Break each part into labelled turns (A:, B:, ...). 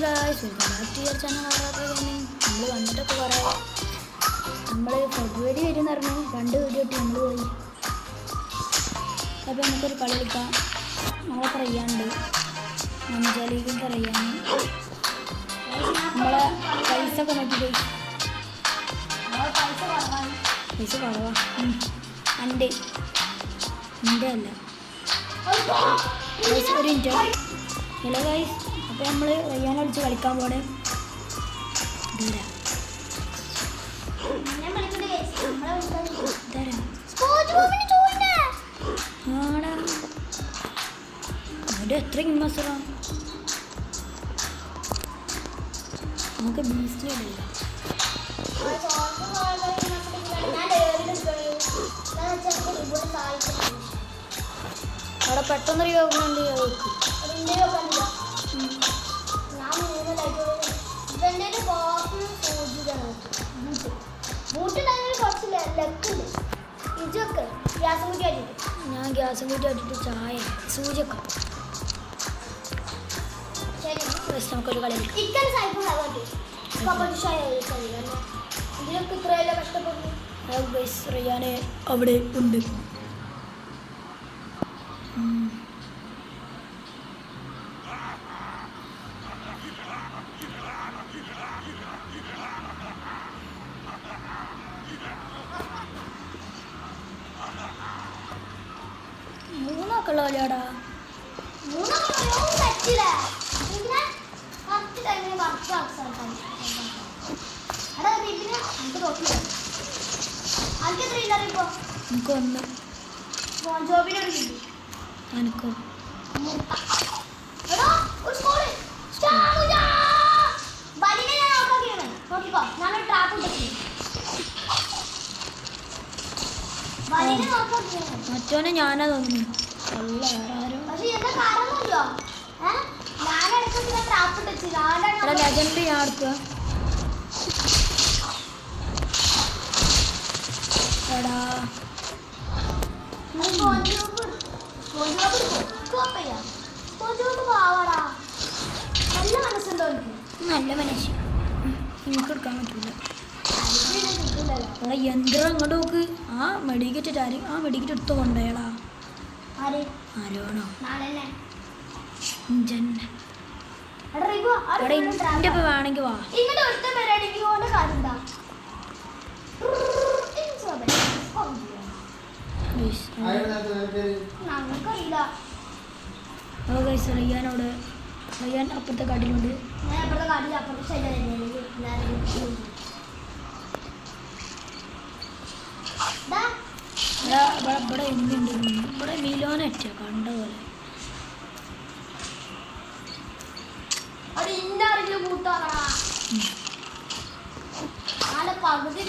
A: Hi guys, welcome back to your channel ആറാത്ത gaming. നമ്മൾ വന്നിട്ടൊക്കെ കുറേ നമ്മൾ ഫെബ്രുവരി വരും എന്ന് പറഞ്ഞു 2 വീഡിയോ ഇട്ട് നമ്മൾ പോയി. അപ്പോൾ നമുക്കൊരു കളി കളിക്കാം. നമ്മളൊക്കെ അറിയാണ്ട് മഞ്ചാലിക്കും അറിയാൻ നമ്മളെ പൈസ ഒക്കെ നോക്കി പോയി. പൈസ കുറവാ എൻ്റെ അല്ല ഒരു മിനിറ്റ്. ഹലോ ഗൈസ്, അപ്പോൾ നമ്മൾ റയ്യാൻ കളിച്ച് കളിക്കാൻ പോണേ. അവിടെ എത്ര ഇൻവെസ്റ്ററാ നമുക്ക് ബീസ്റ്റില്ല. അവിടെ പെട്ടെന്ന് യോഗമുണ്ട്. ഞാൻ ഗ്യാസും കൂട്ടി അടിച്ചിട്ട് ചായ സൂചിയൊക്കെ നമുക്കൊരു കളി റയ്യാന് അവിടെ ഉണ്ട്. മൂന്നൊക്കെയുള്ള കളിയാടാ. എനിക്ക് ഒന്ന് എനിക്കോ മറ്റോനെ ഞാനാ തോന്നുന്നു. ലെജൻഡ് ഞാൻ എടുക്കുക. എടാ നല്ല മനുഷ്യ എനിക്ക് എടുക്കാൻ പറ്റില്ല. യന്ത്രം അങ്ങോട്ട് നോക്ക്. ആ മെഡിക്കറ്റ് ആര് ആ മെഡിക്കറ്റ് എടുത്തു കൊണ്ടേടാ. ആരോണോ എൻ്റെ ഇപ്പം വേണമെങ്കിൽ വാ. റയ്യാനോട് റയ്യാൻ അപ്പുറത്തെ കാട്ടിലുണ്ട്. ഇവിടെ എന്തുണ്ട്? ഇവിടെ മിലോനറ്റ കണ്ട പോലെ.
B: പകുതി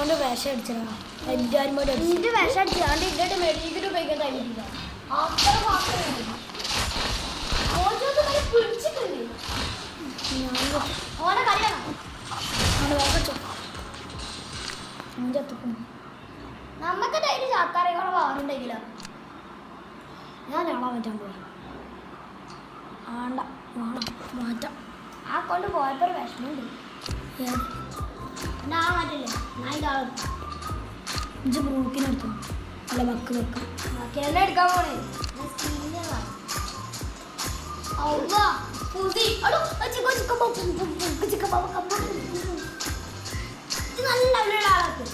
A: ഓൻ്റെ വിഷം അടിച്ചടാ. എല്ലാവരും കൂടെ
B: എൻ്റെ വിഷം അടിച്ചാണ്ട് ഇതിൻ്റെ മെഡിക്കൽ ഉപയോഗിക്കാൻ കഴിഞ്ഞിട്ടില്ല. ഓനെ കളിയാണ് നമുക്ക് ഡൈലി ചാത്താറേക്കാൾ വാങ്ങുന്നുണ്ടെങ്കിലോ
A: ഞാൻ ആളാ മാറ്റാൻ പോയി. ആണ്ട വേണം മാറ്റാം.
B: ആ കൊണ്ട് പോയപ്പോൾ ഒരു വിഷമമുണ്ട്. ആ മാറ്റില്ലേ അതിൻ്റെ ആൾ
A: ഇഞ്ച് ബ്രൂക്കിനെടുത്തു. അല്ല ബക്ക്
B: എല്ലാം എടുക്കാൻ പോണേ. നല്ല ആളൊക്കെ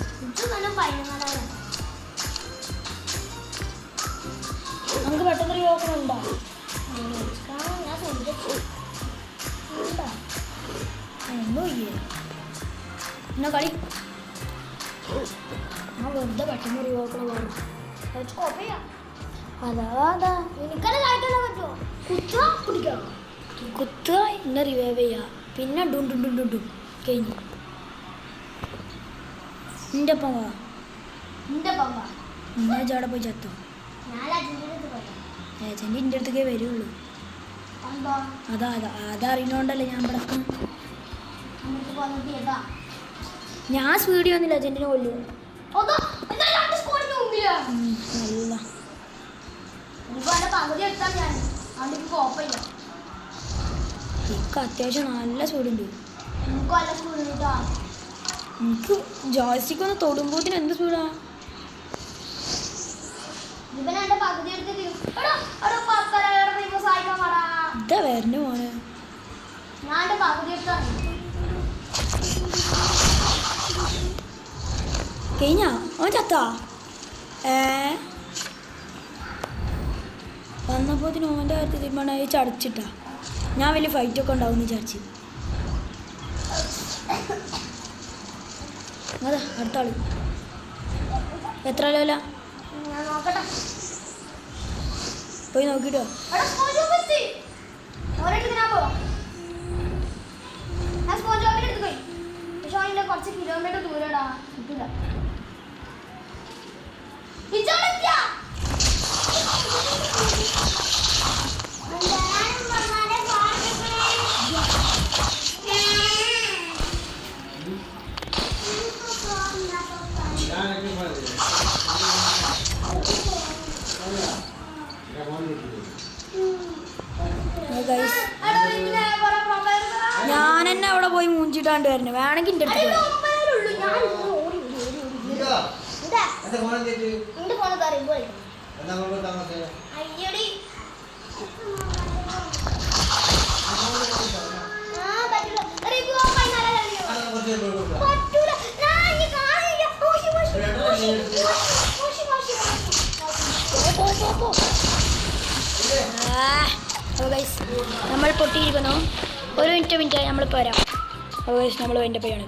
B: നല്ല പയ്യനാളാണ്.
A: നമുക്ക് പെട്ടെന്ന് യോഗമുണ്ടോ?
B: ഞാൻ ശ്രദ്ധിച്ചു
A: എന്നാ കളി ആ വെറുതെ പെട്ടെന്ന് യോഗം വേണം. അതാ
B: എനിക്കത് കാണിക്കാൻ പറ്റുമോ? കുത്തുക കുടിക്കാം.
A: കുത്തുക ഇന്ന റിവൈവ് ചെയ്യുക പിന്നെ ഡുണ്ടുണ്ടുണ്ടുണ്ടും കഴിഞ്ഞു. നിന്റെ ഒപ്പം വാ. എന്നാ അവിടെ പോയി ചത്തോ. ഏജന്റ് എൻ്റെ അടുത്തേക്കേ വരുള്ളൂ. അതറിയുന്നോണ്ടല്ലേ ഞാൻ ഇവിടെ ഞാൻ സ്പീഡ് ചെയ്യുന്നില്ല അർജന്റീന കൊല്ലു.
B: അതോ എന്നാ രണ്ട് സ്കോറിന് മുമ്പിലാ.
A: നല്ല
B: ഇനിയിപ്പോ അതിന്റെ പകുതി എടുത്താൽ ഞാൻ അതുകൊണ്ട് എനിക്ക് കുഴപ്പമില്ല.
A: എനിക്ക് അത്യാവശ്യം നല്ല സ്പീഡുണ്ട്.
B: എനിക്ക് നല്ല സ്കൂളിൽ കേട്ടോ.
A: എനിക്ക് ജോയ്സ്റ്റിക്ക് ഒന്ന് തൊടുമ്പോത്തിന് എന്ത് സ്പീഡാ.
B: ഇവൻ എന്റെ പകുതി എടുത്ത് തരും. എടാ എടാ പത്തരയുടെ ദൈവം സഹായിക്കാൻ പാടാ.
A: ഇതാ വരണ മോനെ.
B: ഞാൻ എന്റെ പകുതി എടുത്താണ്.
A: കഴിഞ്ഞാ അവൻ ചത്താ. വന്നപ്പോത്തിന് ഓൻ്റെ കാര്യത്തിൽ തീരുമാനമായി ചടച്ചിട്ടാ. ഞാൻ വലിയ ഫൈറ്റൊക്കെ ഉണ്ടാവും എന്ന് വിചാരിച്ച്. അതാ അടുത്ത ആള് എത്ര ലെവലാ
B: ഞാൻ നോക്കട്ടെ.
A: പോയി നോക്കിട്ടോ.
B: എടാ സ്പോഞ്ച് ഓഫ് എത്തി. ഒരെടുത്ത് ഞാൻ പോവാം. ഞാൻ സ്പോഞ്ച് ഓഫിന്റെ അടുത്ത് പോയി. പക്ഷെ അതിന്റെ കുറച്ച് കിലോമീറ്റർ ദൂരടാ. കിട്ടില്ല. ഇച്ചോടെത്തിയാ.
A: ഞാൻ തന്നെ അവിടെ പോയി മൂഞ്ചിട്ടാണ്ട് വരണേ. വേണമെങ്കിൽ എൻ്റെ അടുത്ത് പോയി.
B: അയ്യടി
A: അപ്പോൾ ഗൈസ് നമ്മൾ പൊട്ടിയിരിക്കുന്നു. ഒരു മിനിറ്റ് നമ്മളിപ്പോൾ വരാം. അപ്പോൾ ഗൈസ് നമ്മൾ എൻ്റെ പയ്യാണ്.